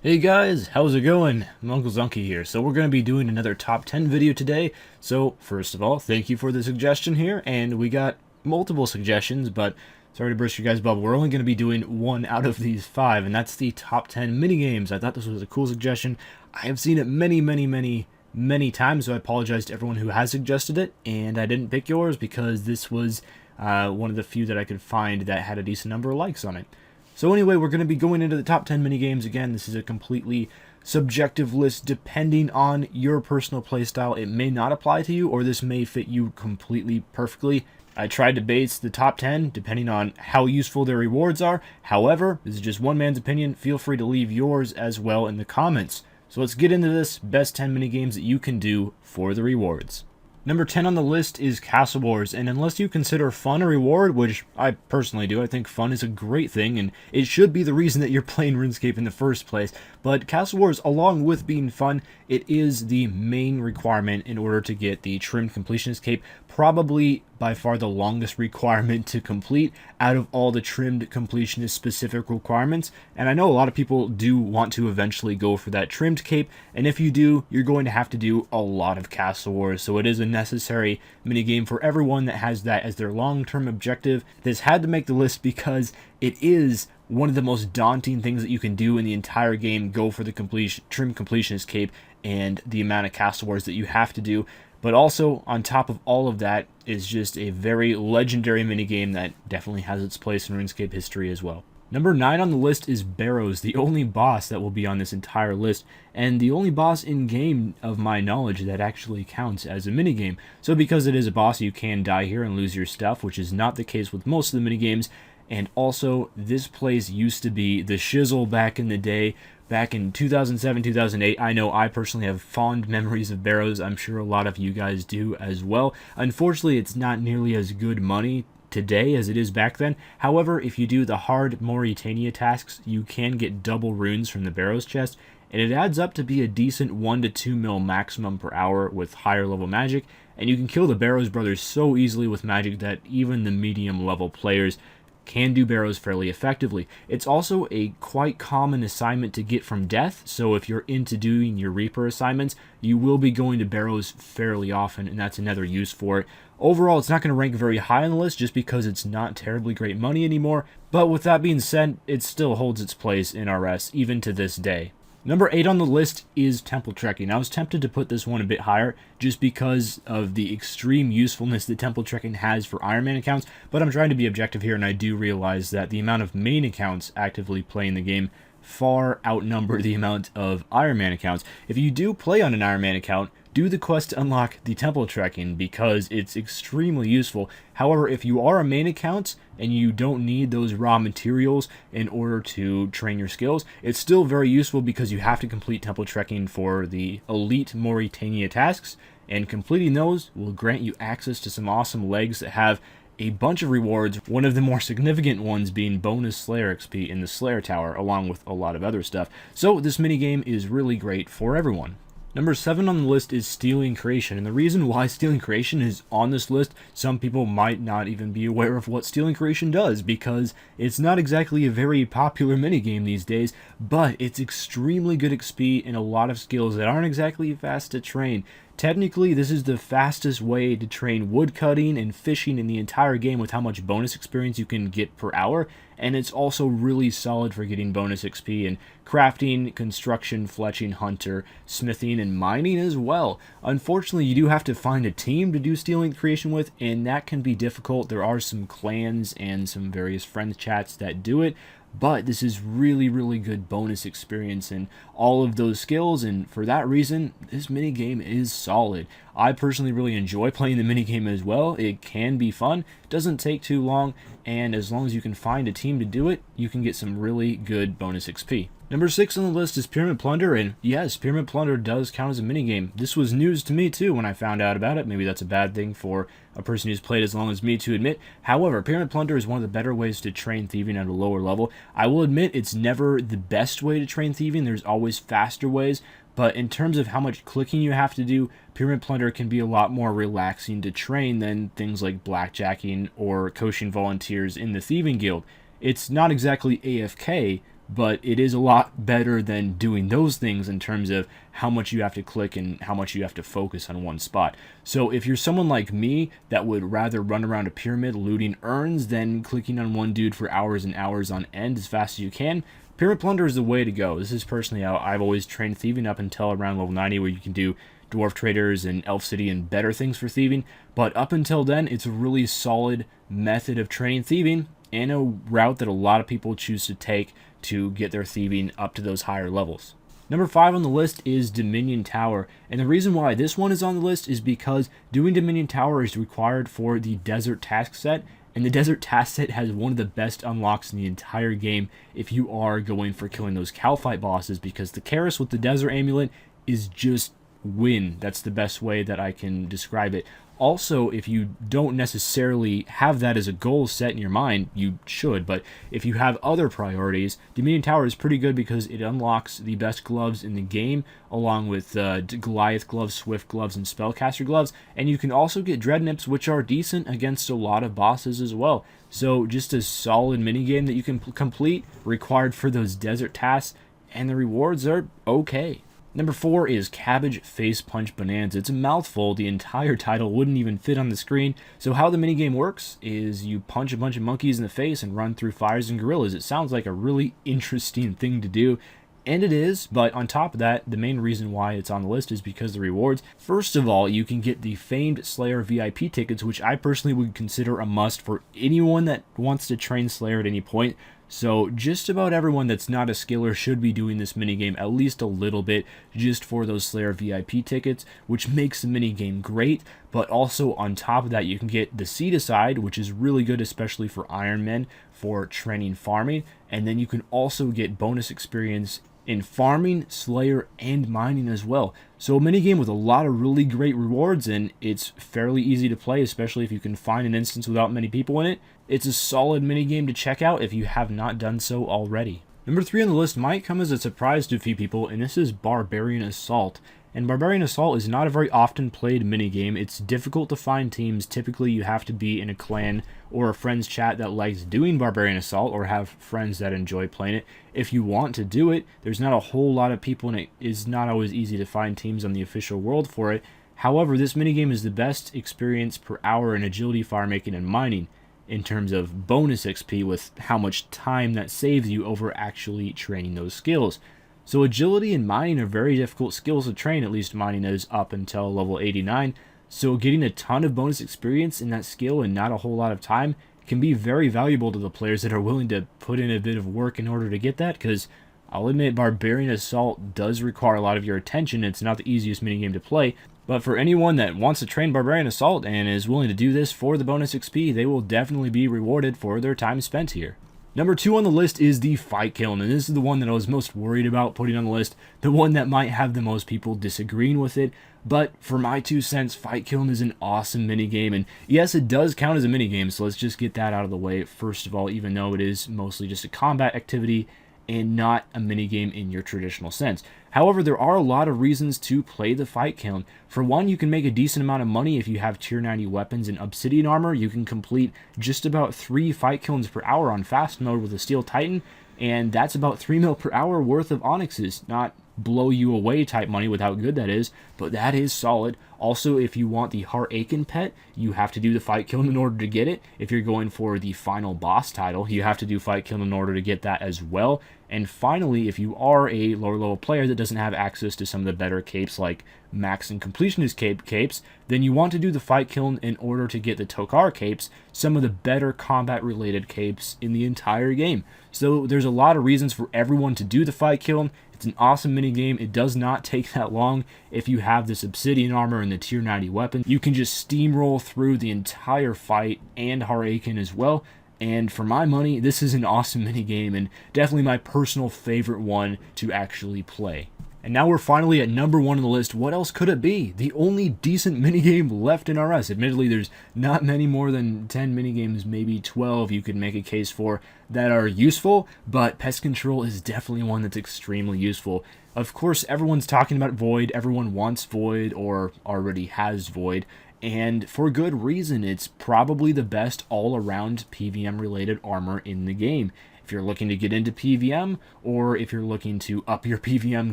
Hey guys, how's it going? I'm Uncle Zunky here. So we're going to be doing another top 10 video today. So first of all, thank you for the suggestion here, and we got multiple suggestions, but sorry to burst your guys' bubble. We're only going to be doing one out of these five, and that's the top 10 minigames. I thought this was a cool suggestion. I have seen it many times, so I apologize to everyone who has suggested it, and I didn't pick yours because this was one of the few that I could find that had a decent number of likes on it. So anyway, we're going to be going into the top 10 minigames. Again, this is a completely subjective list depending on your personal playstyle. It may not apply to you, or this may fit you completely perfectly. I tried to base the top 10 depending on how useful their rewards are. However, this is just one man's opinion. Feel free to leave yours as well in the comments. So let's get into this best 10 minigames that you can do for the rewards. Number 10 on the list is Castle Wars, and unless you consider fun a reward, which I personally do, I think fun is a great thing, and it should be the reason that you're playing RuneScape in the first place, but Castle Wars, along with being fun, it is the main requirement in order to get the Trimmed Completionist Cape, probably by far the longest requirement to complete out of all the Trimmed Completionist specific requirements, and I know a lot of people do want to eventually go for that Trimmed Cape, and if you do, you're going to have to do a lot of Castle Wars, so it is a necessary minigame for everyone that has that as their long-term objective. This had to make the list because it is one of the most daunting things that you can do in the entire game, go for the Trimmed Completionist Cape and the amount of Castle Wars that you have to do. But also, on top of all of that, is just a very legendary minigame that definitely has its place in RuneScape history as well. Number 9 on the list is Barrows, the only boss that will be on this entire list, and the only boss in-game of my knowledge that actually counts as a minigame. So because it is a boss, you can die here and lose your stuff, which is not the case with most of the minigames. And also, this place used to be the shizzle back in the day, back in 2007, 2008. I know I personally have fond memories of Barrows. I'm sure a lot of you guys do as well. Unfortunately, it's not nearly as good money today as it is back then. However, if you do the hard Mauritania tasks, you can get double runes from the Barrows chest, and it adds up to be a decent 1 to 2 mil maximum per hour with higher level magic, and you can kill the Barrows brothers so easily with magic that even the medium level players can do Barrows fairly effectively. It's also a quite common assignment to get from death, so if you're into doing your Reaper assignments, you will be going to Barrows fairly often, and that's another use for it. Overall, it's not going to rank very high on the list just because it's not terribly great money anymore, but with that being said, it still holds its place in RS even to this day. Number 8 on the list is Temple Trekking. I was tempted to put this one a bit higher just because of the extreme usefulness that Temple Trekking has for Iron Man accounts, but I'm trying to be objective here, and I do realize that the amount of main accounts actively playing the game far outnumber the amount of Iron Man accounts. If you do play on an Iron Man account, do the quest to unlock the Temple Trekking because it's extremely useful. However, if you are a main account and you don't need those raw materials in order to train your skills, it's still very useful because you have to complete Temple Trekking for the Elite Mauritania tasks, and completing those will grant you access to some awesome legs that have a bunch of rewards, one of the more significant ones being bonus Slayer XP in the Slayer Tower, along with a lot of other stuff. So this minigame is really great for everyone. Number 7 on the list is Stealing Creation, and the reason why Stealing Creation is on this list, some people might not even be aware of what Stealing Creation does, because it's not exactly a very popular minigame these days, but it's extremely good XP and a lot of skills that aren't exactly fast to train. Technically, this is the fastest way to train woodcutting and fishing in the entire game with how much bonus experience you can get per hour, and it's also really solid for getting bonus XP in crafting, construction, fletching, hunter, smithing, and mining as well. Unfortunately, you do have to find a team to do Stealing Creation with, and that can be difficult. There are some clans and some various friends chats that do it, but this is really good bonus experience in all of those skills, and for that reason, this minigame is solid. I personally really enjoy playing the minigame as well. It can be fun, doesn't take too long, and as long as you can find a team to do it, you can get some really good bonus XP. Number 6 on the list is Pyramid Plunder, and yes, Pyramid Plunder does count as a minigame. This was news to me too when I found out about it. Maybe that's a bad thing for a person who's played as long as me to admit. However, Pyramid Plunder is one of the better ways to train thieving at a lower level. I will admit it's never the best way to train thieving. There's always faster ways, but in terms of how much clicking you have to do, Pyramid Plunder can be a lot more relaxing to train than things like blackjacking or coaching volunteers in the Thieving Guild. It's not exactly AFK, but it is a lot better than doing those things in terms of how much you have to click and how much you have to focus on one spot. So if you're someone like me that would rather run around a pyramid looting urns than clicking on one dude for hours and hours on end as fast as you can, Pyramid Plunder is the way to go. This is personally how I've always trained thieving up until around level 90, where you can do Dwarf Traders and Elf City and better things for thieving. But up until then, it's a really solid method of training thieving and a route that a lot of people choose to take to get their thieving up to those higher levels. Number 5 on the list is Dominion Tower, and the reason why this one is on the list is because doing Dominion Tower is required for the Desert Task Set, and the Desert Task Set has one of the best unlocks in the entire game if you are going for killing those Calphite bosses, because the Karis with the Desert Amulet is just win. That's the best way that I can describe it. Also, if you don't necessarily have that as a goal set in your mind, you should, but if you have other priorities, Dominion Tower is pretty good because it unlocks the best gloves in the game, along with Goliath gloves, Swift gloves, and Spellcaster gloves, and you can also get Dread Nips, which are decent against a lot of bosses as well. So just a solid minigame that you can complete, required for those desert tasks, and the rewards are okay. Number 4 is Cabbage Facepunch Bonanza. It's a mouthful. The entire title wouldn't even fit on the screen. So how the minigame works is you punch a bunch of monkeys in the face and run through fires and gorillas. It sounds like a really interesting thing to do, and it is, but on top of that, the main reason why it's on the list is because of the rewards. First of all, you can get the famed Slayer VIP tickets, which I personally would consider a must for anyone that wants to train Slayer at any point. So just about everyone that's not a skiller should be doing this minigame at least a little bit just for those Slayer VIP tickets, which makes the minigame great. But also on top of that, you can get the Seed Aside, which is really good, especially for Iron Men, for training farming. And then you can also get bonus experience in farming, Slayer, and mining as well. So a minigame with a lot of really great rewards, and it's fairly easy to play, especially if you can find an instance without many people in it. It's a solid minigame to check out if you have not done so already. Number 3 on the list might come as a surprise to a few people, and this is Barbarian Assault. And Barbarian Assault is not a very often played minigame. It's difficult to find teams. Typically you have to be in a clan or a friend's chat that likes doing Barbarian Assault, or have friends that enjoy playing it. If you want to do it, there's not a whole lot of people, and it is not always easy to find teams on the official world for it. However, this minigame is the best experience per hour in agility, fire making, and mining in terms of bonus XP, with how much time that saves you over actually training those skills. So agility and mining are very difficult skills to train, at least mining is up until level 89. So getting a ton of bonus experience in that skill and not a whole lot of time can be very valuable to the players that are willing to put in a bit of work in order to get that, because I'll admit Barbarian Assault does require a lot of your attention. It's not the easiest minigame to play, but for anyone that wants to train Barbarian Assault and is willing to do this for the bonus XP, they will definitely be rewarded for their time spent here. Number 2 on the list is the Fight Kiln, and this is the one that I was most worried about putting on the list, the one that might have the most people disagreeing with it. But for my 2 cents, Fight Kiln is an awesome minigame, and yes, it does count as a minigame, so let's just get that out of the way first of all, even though it is mostly just a combat activity and not a minigame in your traditional sense. However, there are a lot of reasons to play the Fight Kiln. For one, you can make a decent amount of money if you have tier 90 weapons and obsidian armor. You can complete just about 3 Fight Kilns per hour on fast mode with a Steel Titan, and that's about 3 mil per hour worth of onyxes. Not blow you away type money with how good that is, but that is solid. Also, if you want the Heart Aiken pet, you have to do the Fight Kiln in order to get it. If you're going for the final boss title, you have to do Fight Kiln in order to get that as well. And finally, if you are a lower level player that doesn't have access to some of the better capes like Max and Completionist capes, then you want to do the Fight Kiln in order to get the Tokar capes, some of the better combat related capes in the entire game. So there's a lot of reasons for everyone to do the Fight Kiln. It's an awesome minigame. It does not take that long. If you have this obsidian armor and the tier 90 weapon, you can just steamroll through the entire fight and Heart Aiken as well. And for my money, this is an awesome minigame and definitely my personal favorite one to actually play. And now we're finally at number 1 on the list. What else could it be? The only decent minigame left in RS. Admittedly, there's not many more than 10 minigames, maybe 12 you could make a case for that are useful, but Pest Control is definitely one that's extremely useful. Of course, everyone's talking about Void. Everyone wants Void or already has Void. And for good reason. It's probably the best all-around PVM-related armor in the game. if you're looking to get into PvM, or if you're looking to up your PvM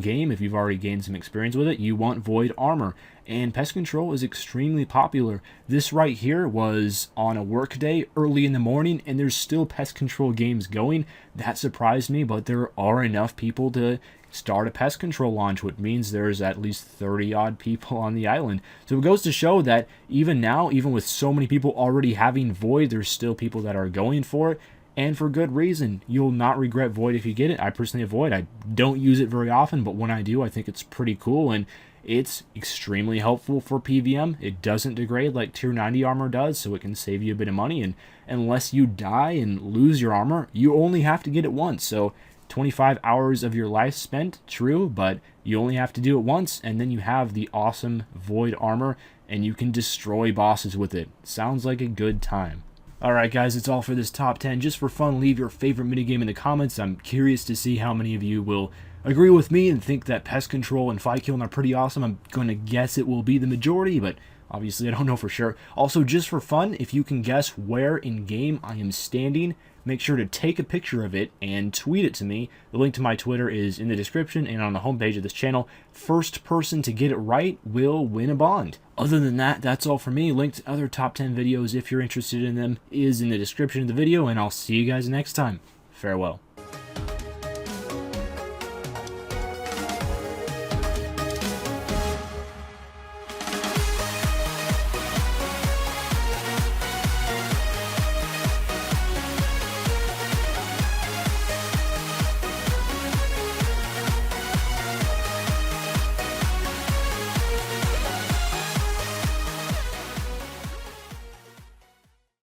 game, if you've already gained some experience with it, you want Void Armor. And Pest Control is extremely popular. This right here was on a work day early in the morning, and there's still Pest Control games going. That surprised me, but there are enough people to start a Pest Control launch, which means there's at least 30 odd people on the island. So it goes to show that even now, even with so many people already having Void, there's still people that are going for it. And for good reason. You'll not regret Void if you get it. I personally have Void. I don't use it very often, but when I do, I think it's pretty cool, and it's extremely helpful for PvM. It doesn't degrade like tier 90 armor does, so it can save you a bit of money, and unless you die and lose your armor, you only have to get it once. So 25 hours of your life spent, true, but you only have to do it once, and then you have the awesome Void armor, and you can destroy bosses with it. Sounds like a good time. Alright guys, it's all for this top 10. Just for fun, leave your favorite minigame in the comments. I'm curious to see how many of you will agree with me and think that Pest Control and Kiln are pretty awesome. I'm going to guess it will be the majority, but obviously I don't know for sure. Also, just for fun, if you can guess where in-game I am standing, make sure to take a picture of it and tweet it to me. The link to my Twitter is in the description and on the homepage of this channel. First person to get it right will win a bond. Other than that, that's all for me. Link to other top 10 videos if you're interested in them is in the description of the video, and I'll see you guys next time. Farewell.